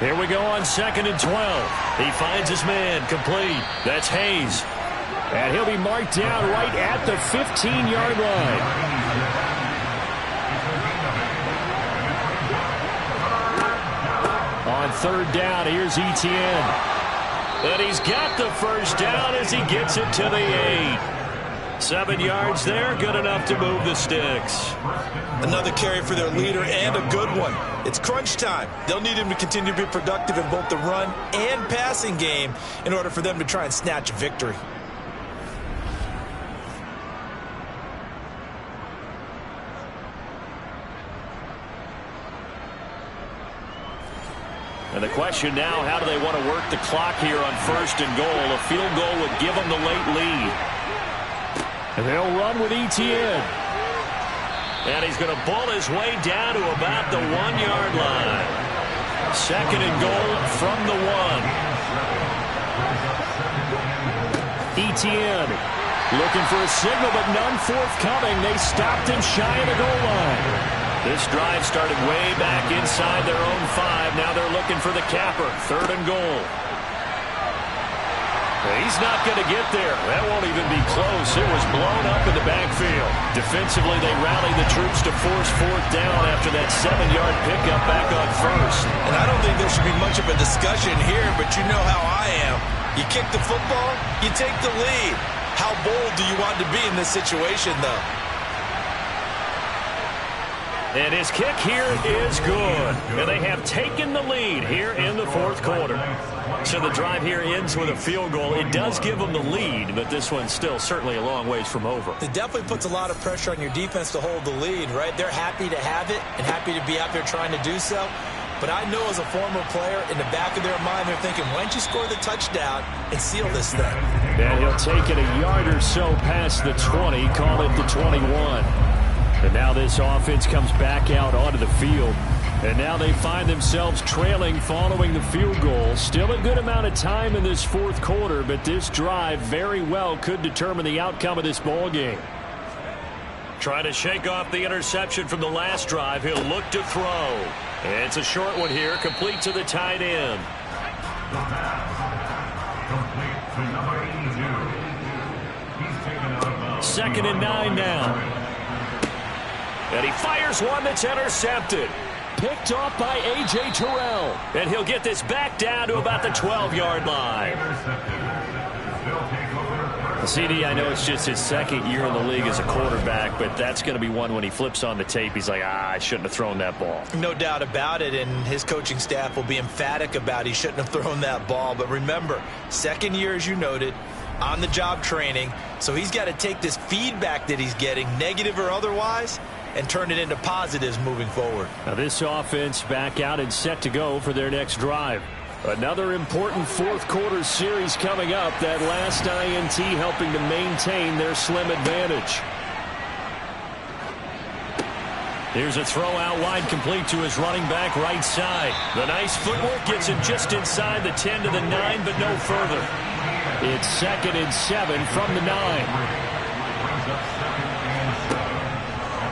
Here we go on 2nd and 12. He finds his man, complete. That's Hayes. And he'll be marked down right at the 15-yard line. On 3rd down, here's Etienne. And he's got the first down as he gets it to the 8. 7 yards there, good enough to move the sticks. Another carry for their leader and a good one. It's crunch time. They'll need him to continue to be productive in both the run and passing game in order for them to try and snatch a victory. And the question now, how do they want to work the clock here on 1st and goal? A field goal would give them the late lead. And they'll run with Etienne. And he's going to bull his way down to about the 1-yard line. 2nd and goal from the 1. Etienne looking for a signal, but none forthcoming. They stopped him shy of the goal line. This drive started way back inside their own 5. Now they're looking for the capper. 3rd and goal. He's not going to get there. That won't even be close. It was blown up in the backfield. Defensively, they rallied the troops to force 4th down after that 7-yard pickup back on 1st. And I don't think there should be much of a discussion here, but you know how I am. You kick the football, you take the lead. How bold do you want to be in this situation, though? And his kick here is good. And they have taken the lead here in the 4th quarter. So the drive here ends with a field goal. It does give them the lead, but this one's still certainly a long ways from over. It definitely puts a lot of pressure on your defense to hold the lead, right? They're happy to have it and happy to be out there trying to do so. But I know as a former player, in the back of their mind, they're thinking, why don't you score the touchdown and seal this thing? And he'll take it a yard or so past the 20, call it the 21. And now this offense comes back out onto the field. And now they find themselves trailing following the field goal. Still a good amount of time in this 4th quarter, but this drive very well could determine the outcome of this ball game. Trying to shake off the interception from the last drive. He'll look to throw. It's a short one here, complete to the tight end. 2nd and 9 now. And he fires one that's intercepted. Picked off by A.J. Terrell. And he'll get this back down to about the 12-yard line. CD, I know it's just his 2nd year in the league as a quarterback, but that's going to be one when he flips on the tape. He's like, I shouldn't have thrown that ball. No doubt about it, and his coaching staff will be emphatic about he shouldn't have thrown that ball. But remember, 2nd year, as you noted, on-the-job training, so he's got to take this feedback that he's getting, negative or otherwise, and turn it into positives moving forward. Now this offense back out and set to go for their next drive. Another important 4th quarter series coming up. That last INT helping to maintain their slim advantage. Here's a throw out wide, complete to his running back right side. The nice footwork gets him just inside the 10 to the 9, but no further. It's 2nd and 7 from the 9.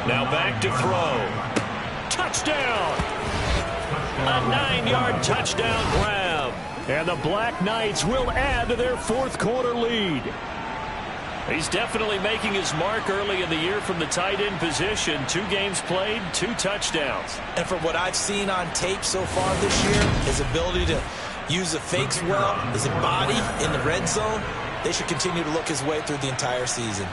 Now back to throw. Touchdown! A 9-yard touchdown grab. And the Black Knights will add to their 4th quarter lead. He's definitely making his mark early in the year from the tight end position. 2 games played, 2 touchdowns. And from what I've seen on tape so far this year, his ability to use the fakes well, his body in the red zone, they should continue to look his way through the entire season.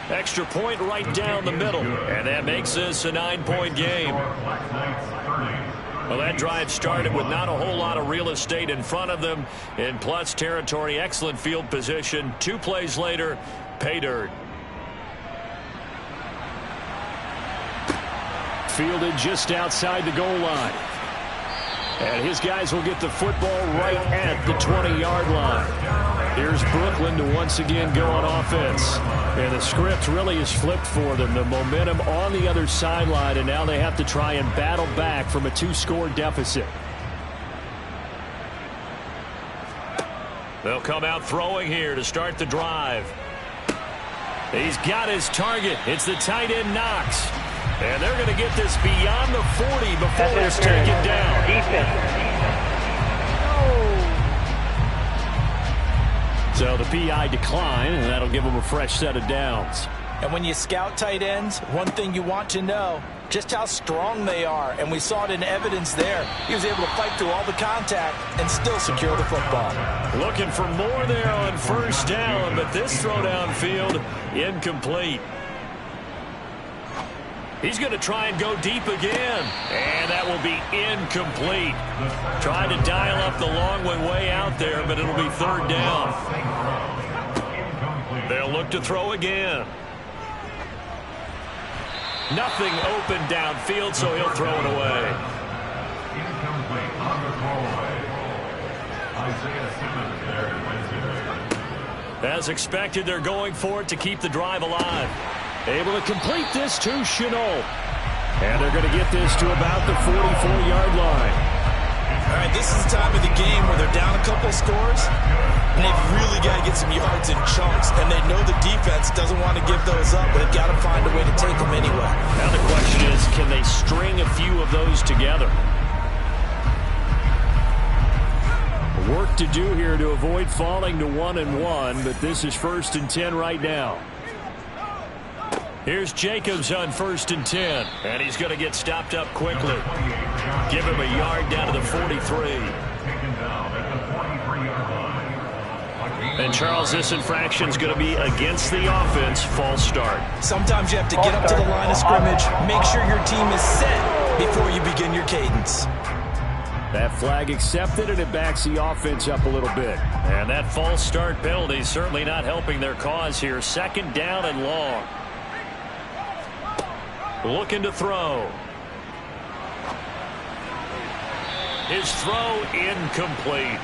Extra point right down the middle, and that makes this a 9-point game. Well, that drive started with not a whole lot of real estate in front of them. In plus territory, excellent field position. 2 plays later, pay dirt. Fielded just outside the goal line. And his guys will get the football right at the 20-yard line. Here's Brooklyn to once again go on offense. And the script really is flipped for them. The momentum on the other sideline, and now they have to try and battle back from a 2-score deficit. They'll come out throwing here to start the drive. He's got his target. It's the tight end Knox. And they're going to get this beyond the 40 before it's taken down. So the PI decline, and that'll give them a fresh set of downs. And when you scout tight ends, one thing you want to know, just how strong they are. And we saw it in evidence there. He was able to fight through all the contact and still secure the football. Looking for more there on first down, but this throw downfield incomplete. He's going to try and go deep again, and that will be incomplete. Trying to dial up the long way out there, but it'll be third down. They'll look to throw again. Nothing open downfield, so he'll throw it away. As expected, they're going for it to keep the drive alive. Able to complete this to Shenault. And they're going to get this to about the 44-yard line. All right, this is the time of the game where they're down a couple scores, and they've really got to get some yards in chunks, and they know the defense doesn't want to give those up, but they've got to find a way to take them anyway. Now the question is, can they string a few of those together? Work to do here to avoid falling to 1-1, but this is 1st and 10 right now. Here's Jacobs on 1st and 10, and he's going to get stopped up quickly. Give him a yard down to the 43. And Charles, this infraction is going to be against the offense. False start. Sometimes you have to get up to the line of scrimmage, make sure your team is set before you begin your cadence. That flag accepted, and it backs the offense up a little bit. And that false start penalty is certainly not helping their cause here. 2nd down and long. Looking to throw. His throw incomplete.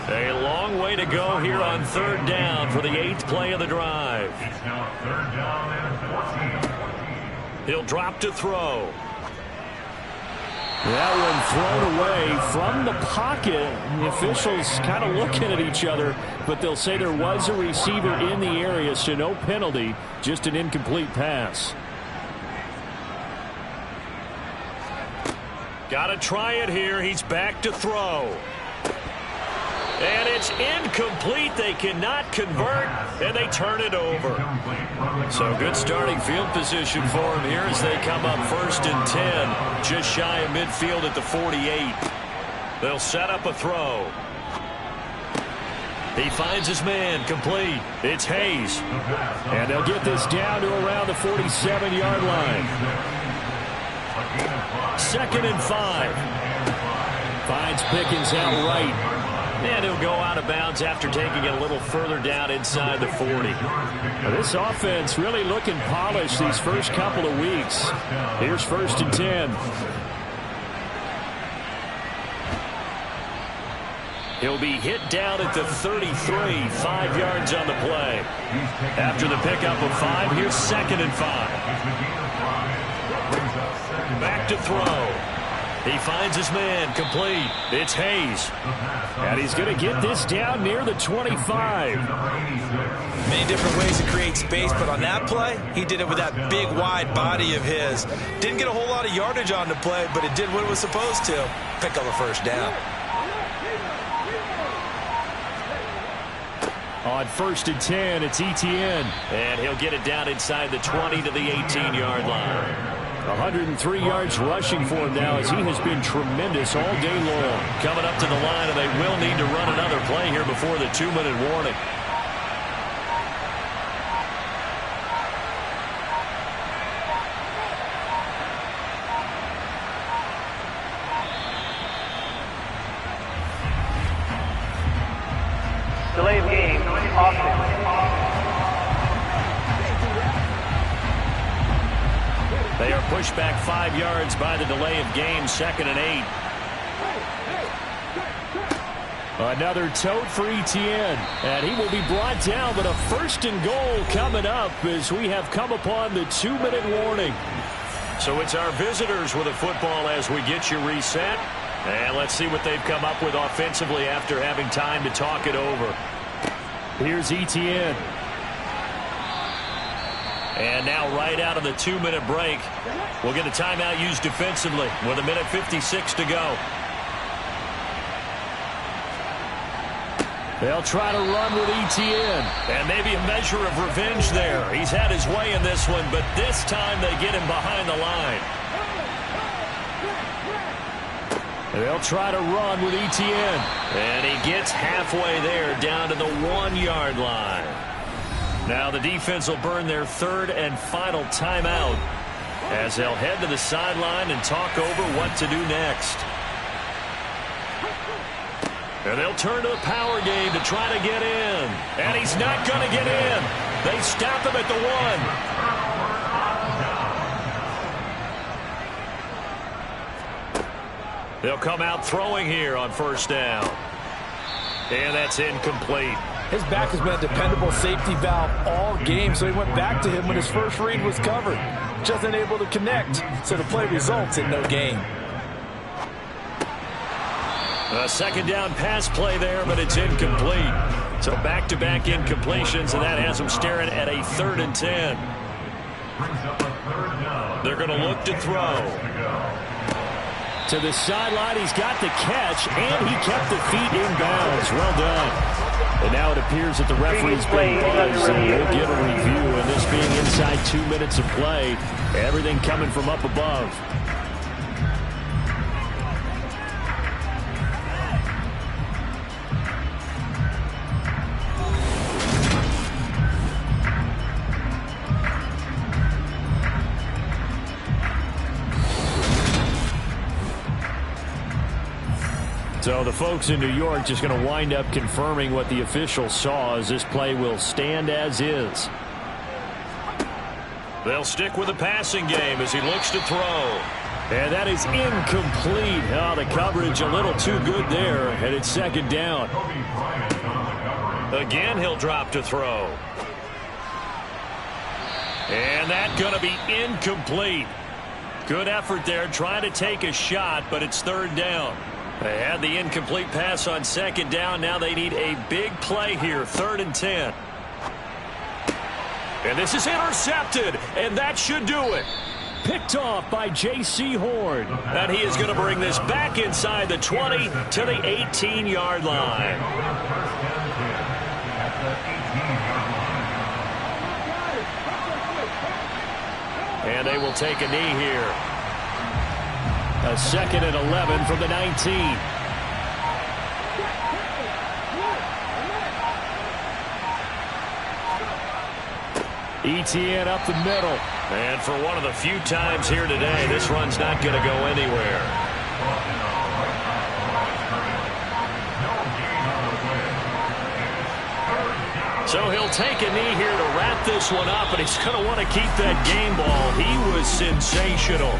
A long way to go here on 3rd down for the 8th play of the drive. It's now 3rd down and 14. He'll drop to throw. That one thrown away from the pocket. The officials kind of looking at each other, but they'll say there was a receiver in the area, so no penalty, just an incomplete pass. Got to try it here. He's back to throw. And it's incomplete. They cannot convert, and they turn it over. So good starting field position for him here as they come up 1st and 10. Just shy of midfield at the 48. They'll set up a throw. He finds his man, complete. It's Hayes. And they'll get this down to around the 47-yard line. 2nd and 5. Finds Pickens out right. And he'll go out of bounds after taking it a little further down inside the 40. This offense really looking polished these first couple of weeks. Here's 1st and 10. He'll be hit down at the 33, 5 yards on the play. After the pickup of 5, here's 2nd and 5. Back to throw. He finds his man, complete. It's Hayes. And he's going to get this down near the 25. Many different ways to create space, but on that play, he did it with that big, wide body of his. Didn't get a whole lot of yardage on the play, but it did what it was supposed to. Pick up a 1st down. On 1st and 10, it's Etienne. And he'll get it down inside the 20 to the 18-yard line. 103 yards rushing for him now as he has been tremendous all day long. Coming up to the line, and they will need to run another play here before the 2-minute warning. Delay of game, offense. They are pushed back 5 yards by the delay of game, 2nd and 8. Another tote for Etienne, and he will be brought down, but a 1st and goal coming up as we have come upon the 2-minute warning. So it's our visitors with a football as we get you reset. And let's see what they've come up with offensively after having time to talk it over. Here's Etienne. And now right out of the 2-minute break, we'll get a timeout used defensively with 1:56 to go. They'll try to run with Etienne. And maybe a measure of revenge there. He's had his way in this one, but this time they get him behind the line. They'll try to run with Etienne. And he gets halfway there down to the 1-yard line. Now the defense will burn their third and final timeout as they'll head to the sideline and talk over what to do next. And they'll turn to the power game to try to get in. And he's not going to get in. They stop him at the 1. They'll come out throwing here on first down. And that's incomplete. His back has been a dependable safety valve all game, so he went back to him when his first read was covered. Just unable to connect, so the play results in no gain. A second down pass play there, but it's incomplete. So back-to-back incompletions, and that has them staring at a 3rd and 10. They're going to look to throw. To the sideline, he's got the catch, and he kept the feet in bounds. Well done. And now it appears that the referee's been buzzed, and we'll get a review. And this being inside 2 minutes of play, everything coming from up above. So the folks in New York just going to wind up confirming what the officials saw, as this play will stand as is. They'll stick with the passing game as he looks to throw. And that is incomplete. Oh, the coverage a little too good there, and it's second down. Again, he'll drop to throw. And that's going to be incomplete. Good effort there, trying to take a shot, but it's third down. They had the incomplete pass on second down. Now they need a big play here, 3rd and 10. And this is intercepted, and that should do it. Picked off by J.C. Horn. And he is going to bring this back inside the 20 to the 18-yard line. And they will take a knee here. A 2nd and 11 from the 19. Etienne up the middle. And for one of the few times here today, this run's not going to go anywhere. So he'll take a knee here to wrap this one up, and he's going to want to keep that game ball. He was sensational.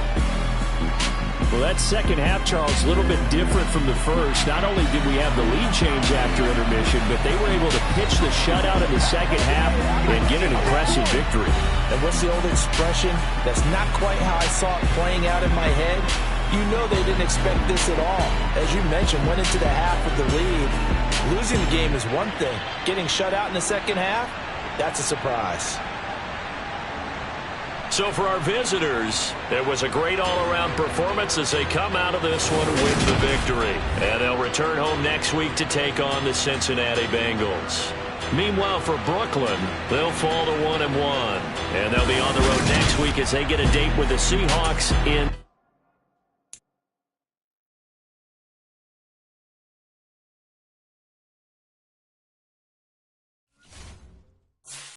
Well, that second half, Charles, a little bit different from the first. Not only did we have the lead change after intermission, but they were able to pitch the shutout in the second half and get an impressive victory. And what's the old expression? That's not quite how I saw it playing out in my head. You know they didn't expect this at all. As you mentioned, went into the half with the lead. Losing the game is one thing. Getting shut out in the second half, that's a surprise. So for our visitors, it was a great all-around performance as they come out of this one with the victory. And they'll return home next week to take on the Cincinnati Bengals. Meanwhile, for Brooklyn, they'll fall to 1-1. And they'll be on the road next week as they get a date with the Seahawks in